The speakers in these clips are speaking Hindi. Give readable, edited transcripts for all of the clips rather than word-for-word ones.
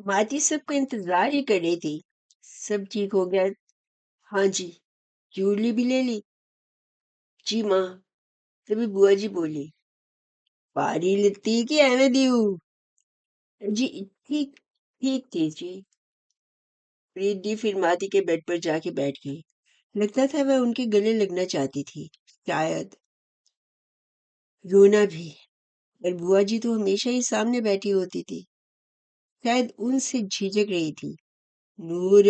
माती सबका इंतजार ही कर रही थी। सब ठीक हो गया। हाँ जी। ज्वेलरी भी ले ली। जी माँ। तभी बुआ जी बोली, पारी लित्ती कि एवे दीऊ। जी ठीक ठीक थी जी। रिद्धि फिर माती के बेड पर जाके बैठ गई। लगता था वह उनके गले लगना चाहती थी, शायद रोना भी। पर बुआ जी तो हमेशा ही सामने बैठी होती थी, शायद उनसे झिझक रही थी। नूर,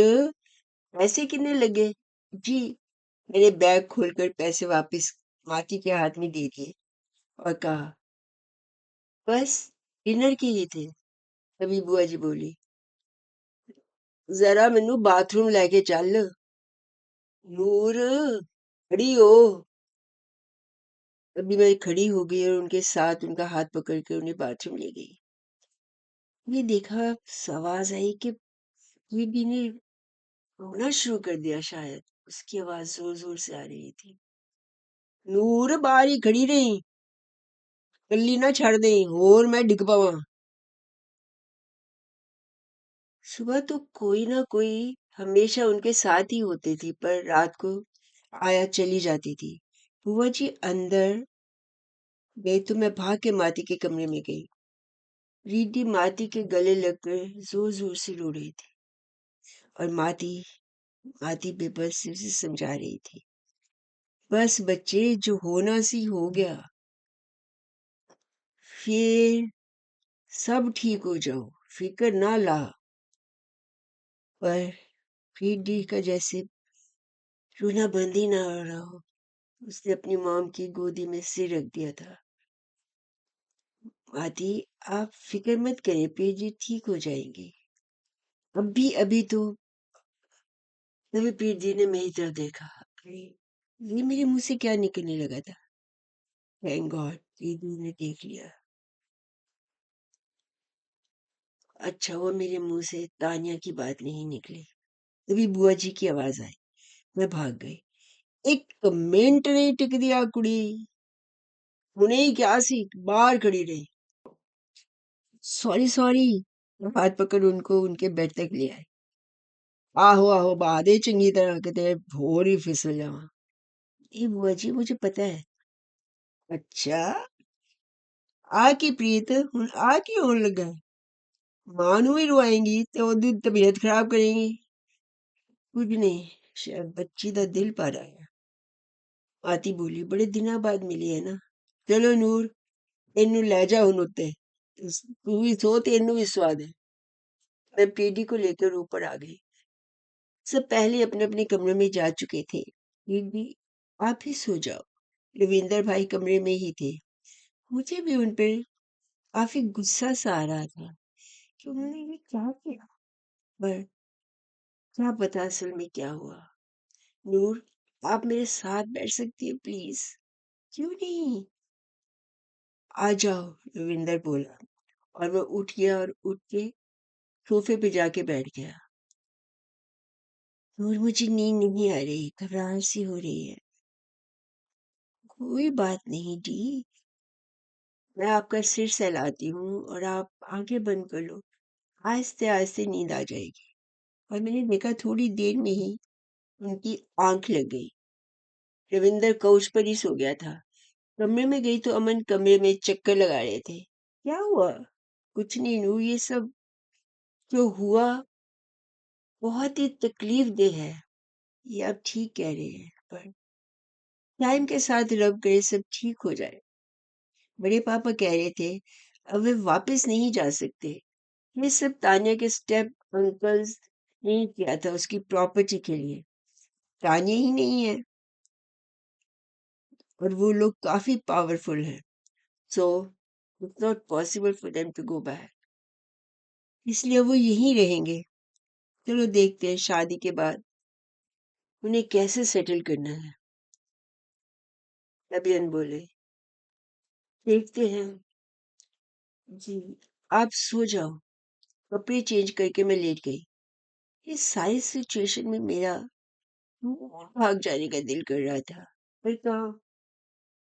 पैसे कितने लगे? जी। मैंने बैग खोलकर पैसे वापस माती के हाथ में दे दिए और कहा, बस डिनर के ही थे। तभी बुआ जी बोली, जरा मैनू बाथरूम लेके चल। नूर, खड़ी हो। तभी मैं खड़ी हो गई और उनके साथ उनका हाथ पकड़ कर उन्हें बाथरूम ले गई। ये देखा, आवाज आई कि दीदी ने रोना शुरू कर दिया। शायद उसकी आवाज जोर जोर से आ रही थी। नूर, बाहर ही खड़ी रही, कल्ली ना छड़ दे और मैं डिग पवा। सुबह तो कोई ना कोई हमेशा उनके साथ ही होती थी, पर रात को आया चली जाती थी। बुआ जी अंदर गई तो मैं भाग के माती के कमरे में गई। रीडी माती के गले लगकर जोर जोर से रो रही थी और माती माती बेबस से उसे समझा रही थी, बस बच्चे, जो होना सी हो गया, फिर सब ठीक हो जाओ, फिक्र ना ला। पर रीडी का जैसे रोना बंद ही ना हो रहा हो। उसने अपनी मॉम की गोदी में सिर रख दिया था। आदि, आप फिक्र मत करें, पीजी ठीक हो जाएंगे। अभी अभी तो। तभी पीजी ने मेरी तरफ देखा। अरे, ये मेरे मुंह से क्या निकलने लगा था? थैंक गॉड, पीजी ने देख लिया। अच्छा वो मेरे मुंह से तानिया की बात नहीं निकली। तभी बुआ जी की आवाज आई। मैं भाग गई। एक मिनट नहीं टिक दिया कुड़ी, उन्हें ही क्या सी बाहर खड़ी रही। Sorry sorry. हाथ पकड़ उनको उनके बेड तक ले आए। आहो आहो, बादे चंगी तरह किते होर ही फिसल जावा। ये बुआ जी, मुझे पता है। अच्छा, आ की प्रीत हुन आ की होन लगा? मां नू ही रुआएंगी ते ओदी तबीयत खराब करेंगी। कुछ नहीं, शायद बच्ची दा दिल भर आया। आती बोली, बड़े दिना बाद मिली है ना। चलो नूर, इनू ले जा हुन उत्ते, तू भी सो ते इनू भी सुआ दे। मैं पीडी को लेकर ऊपर आ गई। सब पहले अपने अपने कमरे में जा चुके थे। दीदी, आप ही सो जाओ। रविंदर भाई कमरे में ही थे। मुझे भी उन पर काफी गुस्सा सा आ रहा था कि उन्होंने ये क्या किया। पर क्या पता असल में क्या हुआ। नूर, आप मेरे साथ बैठ सकती है प्लीज? क्यों नहीं? आ जाओ, रविंदर बोला और वह उठ गया और उठ के सोफे पे जाके बैठ गया। नूर, मुझे नींद नहीं आ रही, घबराहट सी हो रही है। कोई बात नहीं डी, मैं आपका सिर सहलाती हूँ और आप आंखें बंद कर लो। आहिस्ते आहिस्ते नींद आ जाएगी। और मैंने देखा थोड़ी देर में ही उनकी आंख लग गई। रविंदर काउच पर ही सो गया था। कमरे में गई तो अमन कमरे में चक्कर लगा रहे थे। क्या हुआ? कुछ नहीं नूर, ये सब जो हुआ बहुत ही तकलीफ दे है। ये आप ठीक कह रहे हैं, पर टाइम के साथ रब करे सब ठीक हो जाए। बड़े पापा कह रहे थे अब वे वापस नहीं जा सकते। ये सब तान्या के स्टेप अंकल्स ने किया था उसकी प्रॉपर्टी के लिए। तान्या ही नहीं है और वो लोग काफी पावरफुल हैं। So it's not possible for them to go back. इसलिए वो यहीं रहेंगे। चलो देखते हैं शादी के बाद उन्हें कैसे सेटल करना है। अभियन बोले, देखते हैं। जी, आप सो जाओ। कपड़े चेंज करके मैं लेट गई। इस सारी सिचुएशन में मेरा दूर भाग जाने का दिल कर रहा था, पर कहाँ,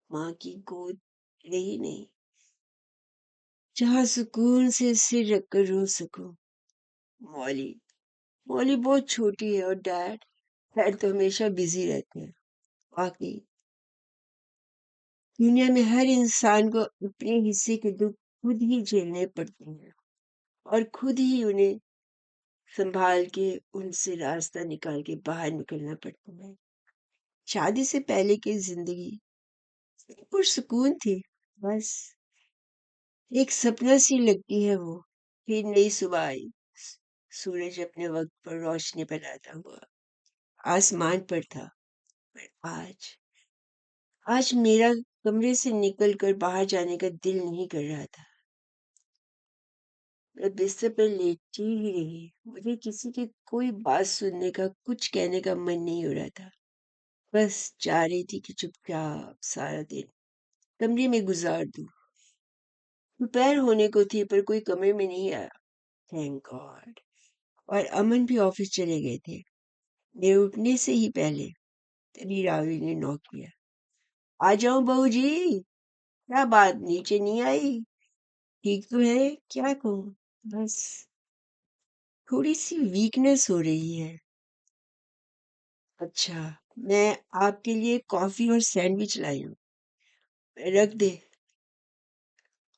माँ की गोद रही नहीं, जहाँ सुकून से सिर रखकर रो सकूं। मॉली मॉली बहुत छोटी है और डैड तो हमेशा बिजी रहते हैं। वाकई दुनिया में हर इंसान को अपने हिस्से के दुख खुद ही झेलने पड़ते हैं और खुद ही उन्हें संभाल के उनसे रास्ता निकाल के बाहर निकलना पड़ता है। शादी से पहले की जिंदगी पुरसुकून थी। बस एक सपना सी लगती है वो। फिर नई सुबह आई। सूरज अपने वक्त पर रोशनी फैलाता हुआ आसमान पर था। पर आज मेरा कमरे से निकल कर बाहर जाने का दिल नहीं कर रहा था। मैं बिस्तर पर लेटी ही रही। मुझे किसी की कोई बात सुनने का, कुछ कहने का मन नहीं हो रहा था। बस चाह रही थी कि चुपचाप सारा दिन कमरे में गुजार दूं। दोपहर होने को थी पर कोई कमरे में नहीं आया। Thank God. और अमन भी ऑफिस चले गए थे। मेरे उठने से ही पहले तभी रावी ने नॉक किया। आ जाओ बहू जी। क्या बात, नीचे नहीं आई? ठीक तो है? क्या कहूँ, बस थोड़ी सी वीकनेस हो रही है। अच्छा, मैं आपके लिए कॉफी और सैंडविच लाई हूँ। रख दे।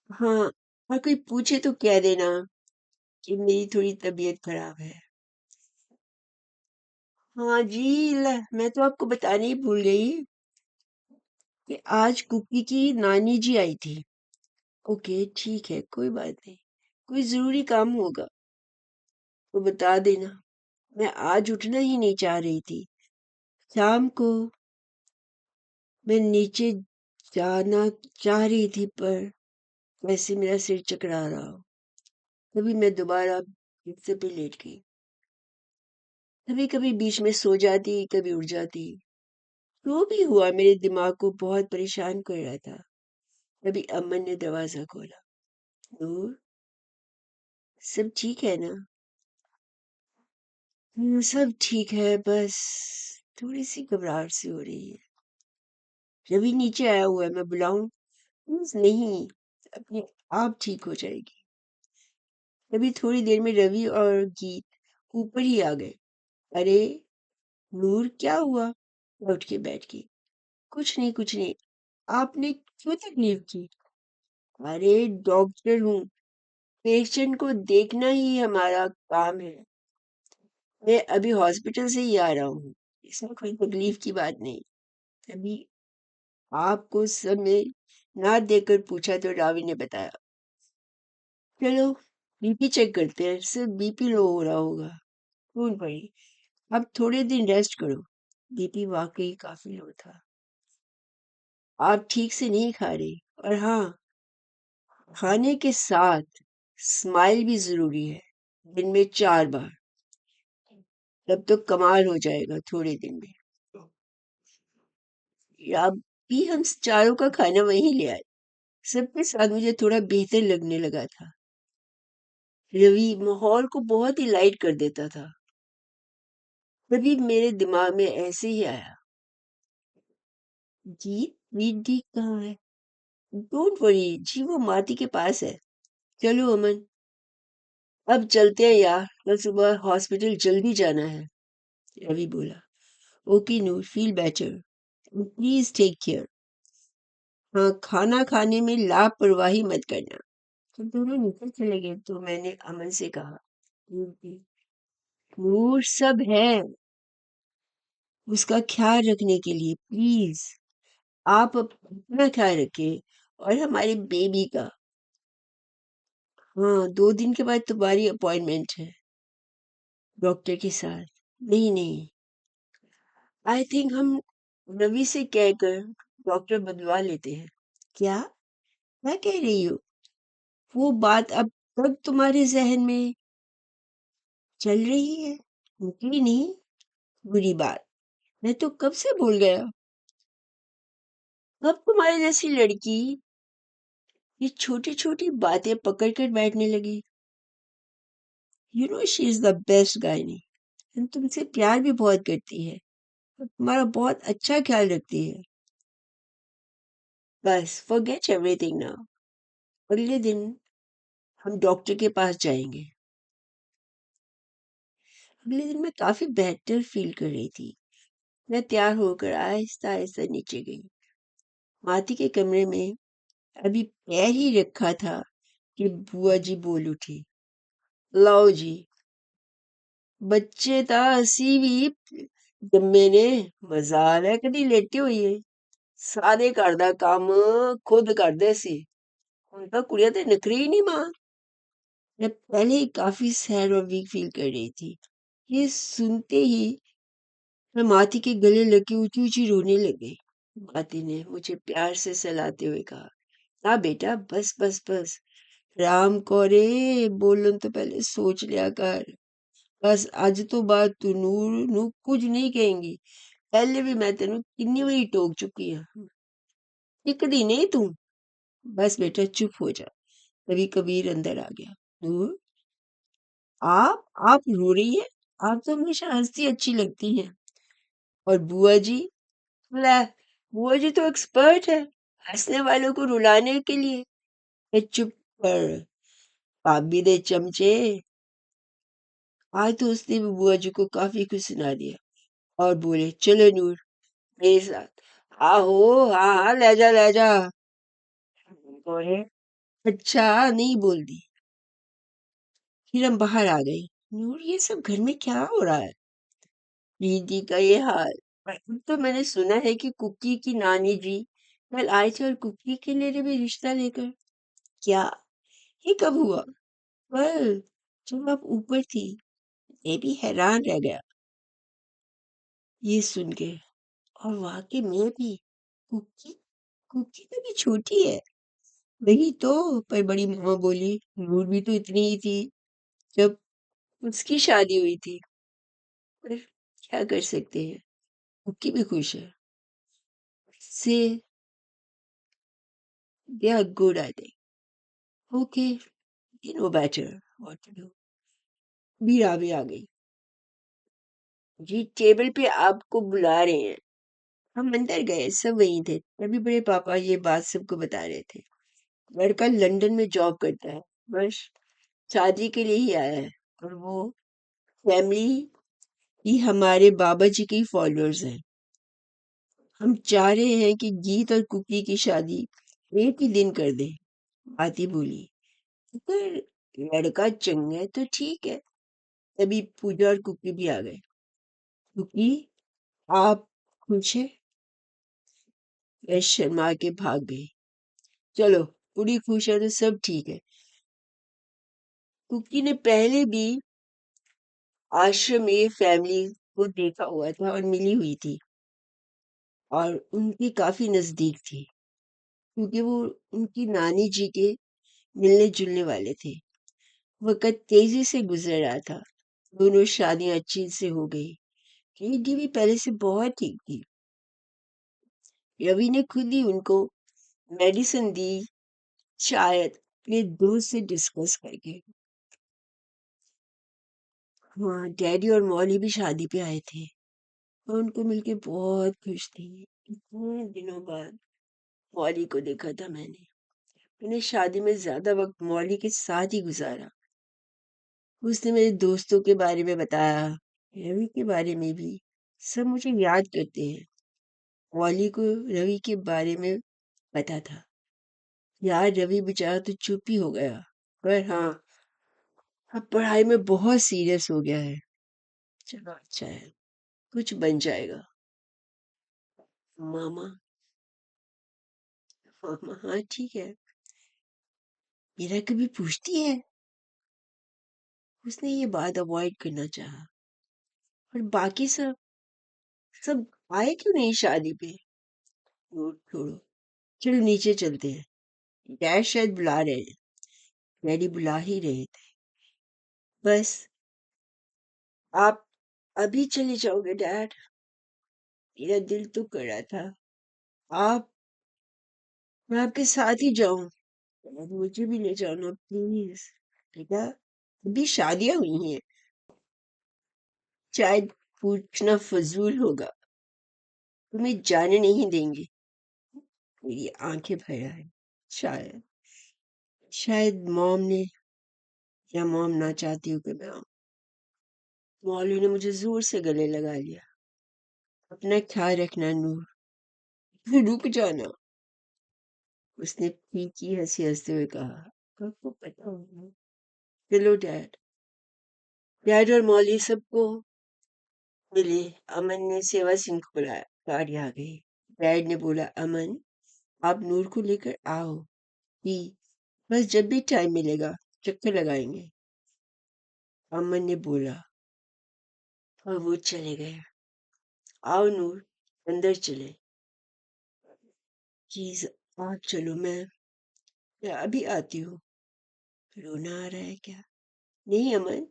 हाँ, और कोई पूछे तो कह देना कि मेरी थोड़ी तबीयत खराब है। हाँ जी, मैं तो आपको बताने ही भूल गई कि आज कुकी की नानी जी आई थी। ओके, ठीक है, कोई बात नहीं। कोई जरूरी काम होगा तो बता देना। मैं आज उठना ही नहीं चाह रही थी। शाम को मैं नीचे जाना चाह रही थी पर वैसे मेरा सिर चकरा रहा हो। तभी मैं दोबारा बिस्तर पे लेट गई। कभी कभी बीच में सो जाती, कभी उठ जाती। जो भी हुआ मेरे दिमाग को बहुत परेशान कर रहा था। तभी अमन ने दरवाजा खोला। नूर, सब ठीक है ना? सब ठीक है, बस थोड़ी सी घबराहट सी हो रही है। रवि नीचे आया हुआ है, मैं बुलाऊं? नहीं, अपने आप ठीक हो जाएगी। तभी थोड़ी देर में रवि और गीत ऊपर ही आ गए। अरे नूर, क्या हुआ? मैं उठ के बैठ गई। कुछ नहीं, कुछ नहीं। आपने क्यों तकलीफ की? अरे डॉक्टर हूँ, पेशेंट को देखना ही हमारा काम है। मैं अभी हॉस्पिटल से ही आ रहा हूँ। इसमें कोई तकलीफ की बात नहीं। तभी आपको समय ना देकर पूछा तो रावी ने बताया। चलो बीपी चेक करते हैं, सिर्फ बीपी लो हो रहा होगा। खून पड़ी। अब थोड़े दिन रेस्ट करो। बीपी वाकई काफी लो था। आप ठीक से नहीं खा रही। और हाँ, खाने के साथ स्माइल भी जरूरी है। दिन में 4 बार। तब तो कमाल हो जाएगा थोड़े दिन में। या भी हम चारों का खाना वहीं ले आए। सबके साथ मुझे थोड़ा बेहतर लगने लगा था। रवि माहौल को बहुत ही लाइट कर देता था। तभी मेरे दिमाग में ऐसे ही आया, जी वीट डी कहाँ है? डोंट वरी जी, वो माटी के पास है। चलो अमन, अब चलते हैं यार, कल सुबह हॉस्पिटल जल्दी जाना है। रवि बोला। Okay Noor, feel better. Please take care. हाँ, खाना खाने में लापरवाही मत करना। जब दोनों नीचे चले गए तो मैंने अमन से कहा, "नूर नूर, सब है उसका ख्याल रखने के लिए, प्लीज आप अपना ख्याल रखें और हमारे बेबी का। हाँ, 2 दिन के बाद तुम्हारी अपॉइंटमेंट है डॉक्टर के साथ। नहीं नहीं, आई थिंक हम रवि से कहकर डॉक्टर बदलवा लेते हैं। क्या मैं कह रही हूँ? वो बात अब तक तुम्हारे जहन में चल रही है, निकली नहीं? बुरी बात, मैं तो कब से भूल गया। अब तुम्हारी जैसी लड़की ये छोटी छोटी बातें पकड़ कर बैठने लगी। You know she is the best gynae. तुमसे प्यार भी बहुत करती है, तुम्हारा बहुत अच्छा ख्याल रखती है। बस फॉरगेट एवरीथिंग नाउ। अगले दिन हम डॉक्टर के पास जाएंगे। अगले दिन मैं काफी बेहतर फील कर रही थी। मैं तैयार होकर आहिस्ता आहिस्ता नीचे गई। माती के कमरे में अभी पैर ही रखा था कि बुआ जी बोल उठी, लाओ जी, बच्चे ता हसी भी जम्मे ने, मजाल है कदी लेटे हुई है, सारे घर दा काम खुद करदे सी, हुण तां कुड़ियां ते नखरे ही नहीं मां। मैं पहले ही काफी सैड और वीक फील कर रही थी। ये सुनते ही मैं माती के गले लग के ऊंची ऊंची रोने लग गई। माती ने मुझे प्यार से सहलाते हुए कहा, ना बेटा, बस बस बस, राम कोरे, बोलन तो पहले सोच लिया कर। बस आज तो बात तू नूर नू कुछ नहीं कहेंगी। पहले भी मैं तेनू किन्नी बारी टोक चुकी हूं, टिकदी नहीं तू। बस बेटा चुप हो जा। तभी कबीर अंदर आ गया। नूर, आप रो रही है? आप तो हमेशा हंसती अच्छी लगती हैं। और बुआ जी? ले, बुआ जी तो एक्सपर्ट है हंसने वालों को रुलाने के लिए। ए, चुप कर, भाभी दे चमचे। आज तो उसने भी बुआ जी को काफी कुछ सुना दिया और बोले, चलो नूर मेरे साथ। आहो, हाँ हाँ, ले जा। बोले, अच्छा नहीं बोल दी। फिर हम बाहर आ गए। नूर, ये सब घर में क्या हो रहा है? दीदी का ये हाल। पर अब तो मैंने सुना है कि कुकी की नानी जी कल आए थे और कुकी के लिए भी रिश्ता लेकर। क्या? ये कब हुआ? कल, जब आप ऊपर थी। मैं भी हैरान रह गया ये सुन के। और वाकई में भी कुकी कुकी तो भी छोटी है। वही तो। पर बड़ी मामा बोली नूर भी तो इतनी ही थी जब उसकी शादी हुई थी। पर क्या कर सकते हैं, कुकी भी खुश है। Say they are good I think. Okay, you know better what to do. Meera भी आ गई। जी, टेबल पे आपको बुला रहे हैं। हम अंदर गए, सब वहीं थे। तभी बड़े पापा ये बात सबको बता रहे थे। लड़का लंदन में जॉब करता है, बस शादी के लिए ही आया है। और वो फैमिली ही हमारे बाबा जी के फॉलोअर्स हैं। हम चाह रहे हैं कि गीत और कुकी की शादी एक ही दिन कर दें। आती बोली, अगर लड़का चंगा है तो ठीक है। तभी पूजा और कुकी भी आ गए। कुकी, आप खुश हैं? वह शर्मा के भाग गई। चलो, पूरी खुश है तो सब ठीक है। कुकी ने पहले भी आश्रम में फैमिली को देखा हुआ था और मिली हुई थी और उनकी काफी नजदीक थी, क्योंकि वो उनकी नानी जी के मिलने जुलने वाले थे। वक्त तेजी से गुजर रहा था। दोनों शादियां अच्छी से हो गई। रिद्धि भी पहले से बहुत ठीक थी। रवि ने खुद ही उनको मेडिसिन दी, शायद अपने दोस्त से डिस्कस करके। हाँ, डैडी और मौली भी शादी पे आए थे। मैं उनको मिलके बहुत खुश थी। इतने दिनों बाद मौली को देखा था मैंने। मैंने शादी में ज्यादा वक्त मौली के साथ ही गुजारा। उसने मेरे दोस्तों के बारे में बताया, रवि के बारे में भी। सब मुझे याद करते हैं। मौली को रवि के बारे में पता था। यार, रवि बेचारा तो चुप ही हो गया। पर हाँ, अब पढ़ाई में बहुत सीरियस हो गया है। चलो अच्छा है, कुछ बन जाएगा। मामा, मामा, हाँ ठीक है। मीरा कभी पूछती है? उसने ये बात अवॉइड करना चाहा। और बाकी सब सब आए क्यों नहीं शादी पे? छोड़ो, चलो नीचे चलते हैं। डैड शायद बुला रहे हैं। डैडी बुला ही रहे थे। बस, आप अभी चले जाओगे डैड? मेरा दिल तो कर रहा था आप मैं आपके साथ ही जाऊं। डैड, मुझे भी ले जाओ ना प्लीज। बेटा, अभी शादियां हुई हैं, शायद पूछना फजूल होगा। तुम्हें जाने नहीं देंगे। मेरी आंखें भर आई। शायद शायद मॉम ने या मॉम ना चाहती हो कि मैं आऊं। मौलवी ने मुझे जोर से गले लगा लिया। अपना ख्याल रखना नूर, रुक जाना, उसने फीकी हंसी हंसते हुए कहा। आपको पता होगा। चलो डैड। डैड और मौली सबको मिले। अमन ने सेवा सिंह को बुलाया। गाड़ी आ गई। डैड ने बोला, अमन आप नूर को लेकर आओ। ही बस जब भी टाइम मिलेगा चक्कर लगाएंगे। अमन ने बोला और वो चले गए। आओ नूर, अंदर चले। प्लीज आप चलो, मैं अभी आती हूँ। रोना आ रहा है क्या? नहीं अमन।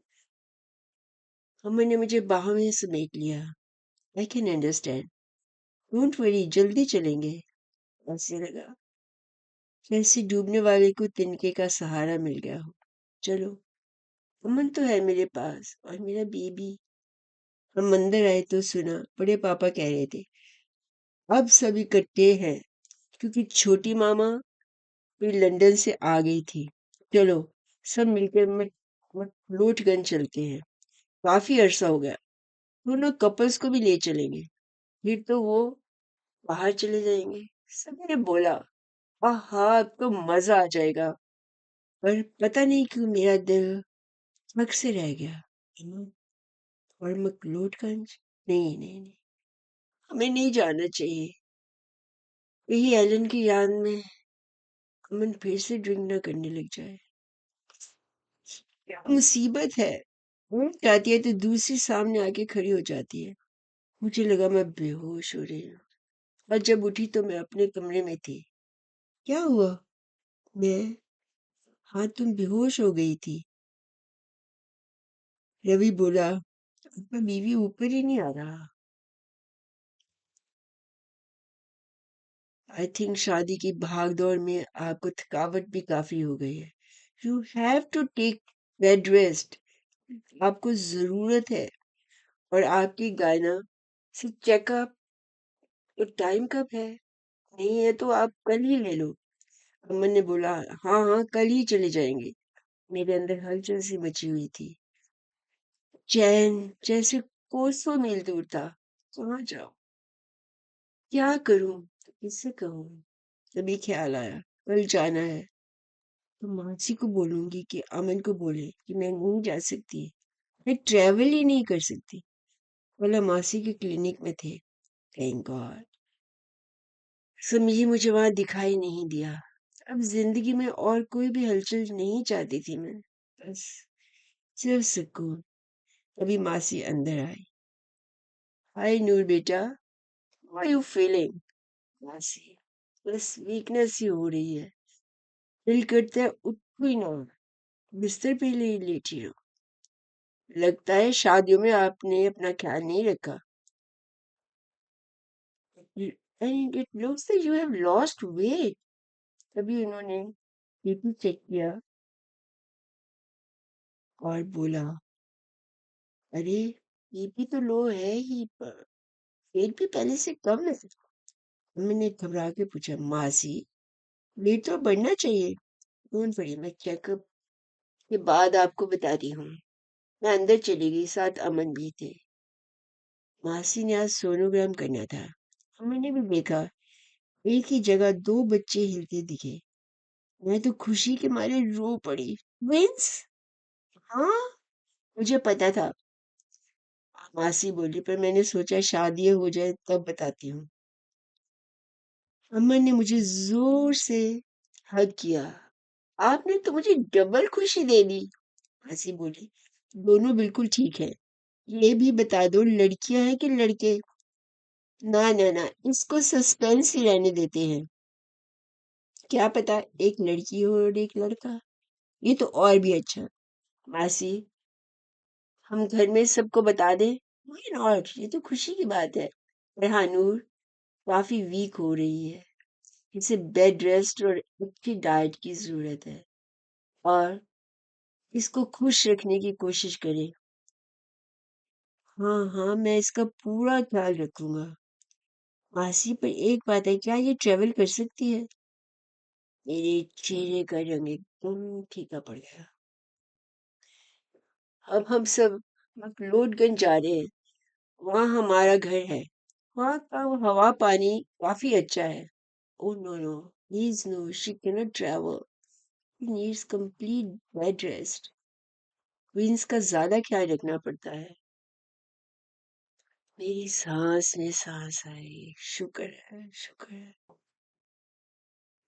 अमन ने मुझे बाहों में समेट लिया। I can understand. Don't worry, जल्दी चलेंगे। ऐसे लगा जैसे डूबने वाले को तिनके का सहारा मिल गया हो। चलो। अमन तो है मेरे पास और मेरा बेबी। हम अंदर आए तो सुना बड़े पापा कह रहे थे, अब सब इकट्ठे हैं क्योंकि छोटी मामा भी लंदन से आ गई थी। चलो सब मिलकर मकलोडगंज चलते हैं। काफी अरसा हो गया। दोनों कपल्स को भी ले चलेंगे। फिर तो वो बाहर चले जाएंगे। सभी ने बोला, हाँ आपको मजा आ जाएगा। पर पता नहीं क्यों मेरा दिल थक से रह गया। अमन और मकलोडगंज, नहीं नहीं नहीं, हमें नहीं जाना चाहिए। यही एलन की याद में अमन फिर से ड्रिंक न करने लग जाए। क्या मुसीबत है। जाती है तो दूसरी सामने आके खड़ी हो जाती है। मुझे लगा मैं बेहोश हो रही हूँ और जब उठी तो मैं अपने कमरे में थी। क्या हुआ? मैं, हाँ तुम बेहोश हो गई थी। रवि बोला, आपका बीवी ऊपर ही नहीं आ रहा। आई थिंक शादी की भाग दौड़ में आपको थकावट भी काफी हो गई है। You have to take bed rest. आपको जरूरत है। और आपकी गायना से चेकअप तो टाइम कब है? नहीं है तो आप कल ही ले लो। अमन ने बोला, हाँ हाँ कल ही चले जाएंगे। मेरे अंदर हलचल सी मची हुई थी। चैन जैसे कोसों मील दूर था। कहाँ जाऊं, क्या करूं, किससे कहूं? तभी ख्याल आया, कल जाना है तो मासी को बोलूंगी कि अमन को बोले कि मैं नहीं जा सकती। मैं ट्रेवल ही नहीं कर सकती। बोला मासी के क्लिनिक में थे। Thank God. समी मुझे वहां दिखाई नहीं दिया। अब जिंदगी में और कोई भी हलचल नहीं चाहती थी मैं। बस सिर्फ सुकून। तभी मासी अंदर आई। हाय नूर बेटा, हाउ आर यू फीलिंग? मासी, बस वीकनेस ही हो रही है। दिल करता है उठो ही ना, बिस्तर पे ही लेटी रहो। लगता है शादियों में आपने अपना ख्याल नहीं रखा। And it looks that you have lost weight. तभी उन्होंने बीपी चेक किया और बोला, अरे बीपी तो लो है ही पर वेट भी पहले से कम है। मैंने घबरा के पूछा, मासी वेट तो बढ़ना चाहिए। डोंट वरी, मैं चेकअप के बाद आपको बताती हूँ। मैं अंदर चली गई, साथ अमन भी थे। मासी ने आज सोनोग्राम करना था। हमने भी देखा, एक ही जगह दो बच्चे हिलते दिखे। मैं तो खुशी के मारे रो पड़ी। ट्विंस? हाँ, मुझे पता था। मासी बोली, पर मैंने सोचा शादी हो जाए तब बताती हूँ। अमन ने मुझे जोर से हग किया। आपने तो मुझे डबल खुशी दे दी। मासी बोली, दोनों बिल्कुल ठीक है। ये भी बता दो लड़कियां हैं कि लड़के? ना ना ना, इसको सस्पेंस ही रहने देते हैं। क्या पता एक लड़की हो और एक लड़का। ये तो और भी अच्छा। मासी, हम घर में सबको बता दें? व्हाई नॉट, ये तो खुशी की बात है। पर हाँ नूर काफी वीक हो रही है। इसे बेड रेस्ट और अच्छी डाइट की जरूरत है। और इसको खुश रखने की कोशिश करें। हाँ हाँ, मैं इसका पूरा ख्याल रखूंगा। मासी, पर एक बात है, क्या ये ट्रेवल कर सकती है? मेरे चेहरे का रंग एकदम फीका पड़ गया। अब हम सब मकलोडगंज जा रहे हैं, वहाँ हमारा घर है। वहाँ का हवा पानी काफी अच्छा है। Oh no, no, please no, she cannot travel. She needs complete bed rest. क्वींस का ज्यादा ख्याल रखना पड़ता है। मेरी सांस में सांस आई, शुक्र है, शुक्र है।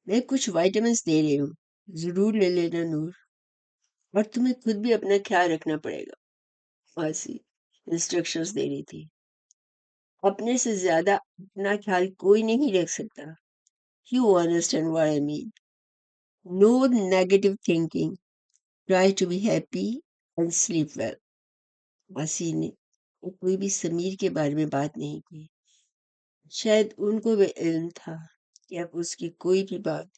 मैं कुछ विटामिन्स दे रही हूँ, जरूर ले लेना नूर। और तुम्हें खुद भी अपना ख्याल रखना पड़ेगा। मासी इंस्ट्रक्शंस दे रही थी। अपने से ज्यादा अपना ख्याल कोई नहीं रख सकता। You understand what I mean? No negative thinking. Try to be happy and sleep well. मासी ने कोई भी समीर के बारे में बात नहीं की। शायद उनको भी इल्म था कि अब उसकी कोई भी बात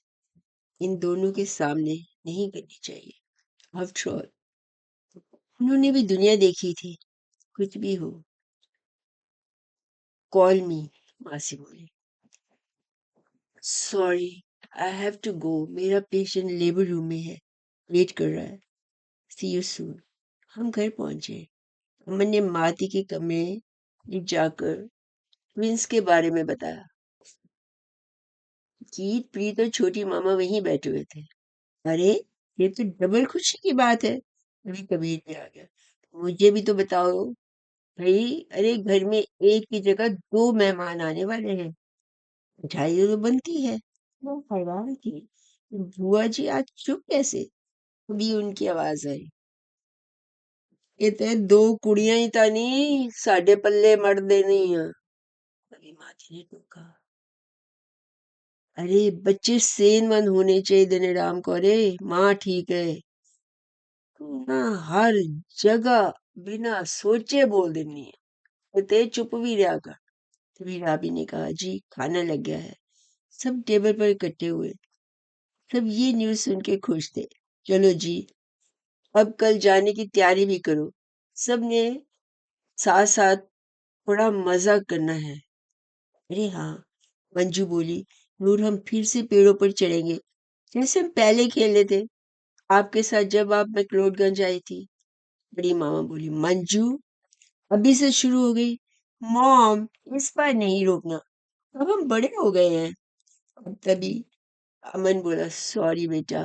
इन दोनों के सामने नहीं करनी चाहिए। आफ्टर ऑल उन्होंने भी दुनिया देखी थी। कुछ भी हो, कॉल मी, मासी बोली। Sorry, I have to go. मेरा पेशेंट लेबर रूम में है, वेट कर रहा है। सी यू सून। हम घर पहुंचे। अमन ने माती के कमरे में जाकर ट्विंस के बारे में बताया। जीत प्रीत और छोटी मामा वहीं बैठे हुए थे। अरे, ये तो डबल खुशी की बात है। अभी कबीर भी आ गया। मुझे भी तो बताओ भाई। अरे, घर में एक की जगह दो मेहमान आने वाले हैं। मिठाई तो बनती है। वो हैरान थी, बुआ जी आज चुप कैसे। अभी उनकी आवाज आई। ये ते दो कुड़ियां ही तानी, साडे पल्ले मरदे नहीं है। अभी माथी ने टोका। अरे, बच्चे सेनवन होने चाहिए दिन राम को। अरे, माँ ठीक है। तू ना हर जगह बिना सोचे बोल देनी है। ते चुप भी रहा कर। तभी राबी ने कहा, जी खाना लग गया है। सब टेबल पर इकट्ठे हुए। सब ये न्यूज़ सुन के खुश थे। चलो जी, अब कल जाने की तैयारी भी करो। सबने साथ साथ थोड़ा मजा करना है। अरे हाँ, मंजू बोली। नूर, हम फिर से पेड़ों पर चढ़ेंगे जैसे हम पहले खेले थे, आपके साथ जब आप मैक्लोडगंज आई थी। बड़ी मामा बोली, मंजू अभी से शुरू हो गई। मॉम, इस बार नहीं रोकना, अब हम बड़े हो गए हैं। और तभी अमन बोला, सॉरी बेटा,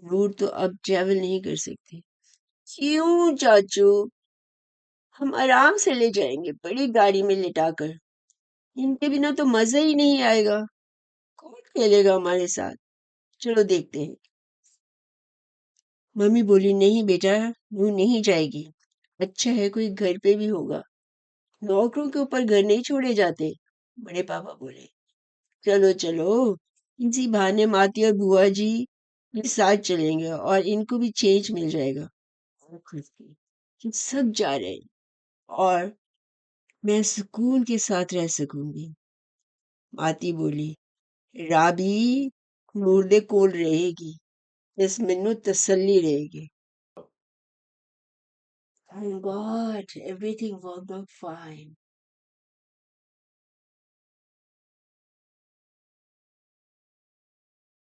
नूर तो अब ट्रेवल नहीं कर सकती। क्यों चाचू? हम आराम से ले जाएंगे, बड़ी गाड़ी में लिटाकर। इनके बिना तो मजा ही नहीं आएगा। कौन खेलेगा हमारे साथ? चलो देखते हैं। मम्मी बोली, नहीं बेटा, नूर नहीं जाएगी। अच्छा है कोई घर पे भी होगा। नौकरों के ऊपर घर नहीं छोड़े जाते। बड़े पापा बोले, चलो चलो, इसी बहाने माती और बुआ जी के साथ चलेंगे और इनको भी चेंज मिल जाएगा। और खुश थी कि सब जा रहे हैं और मैं सुकून के साथ रह सकूंगी। माती बोली, राबी नूर दे कोल रहेगी, इस मैनू तसल्ली रहेगी। Thank God, everything worked out fine.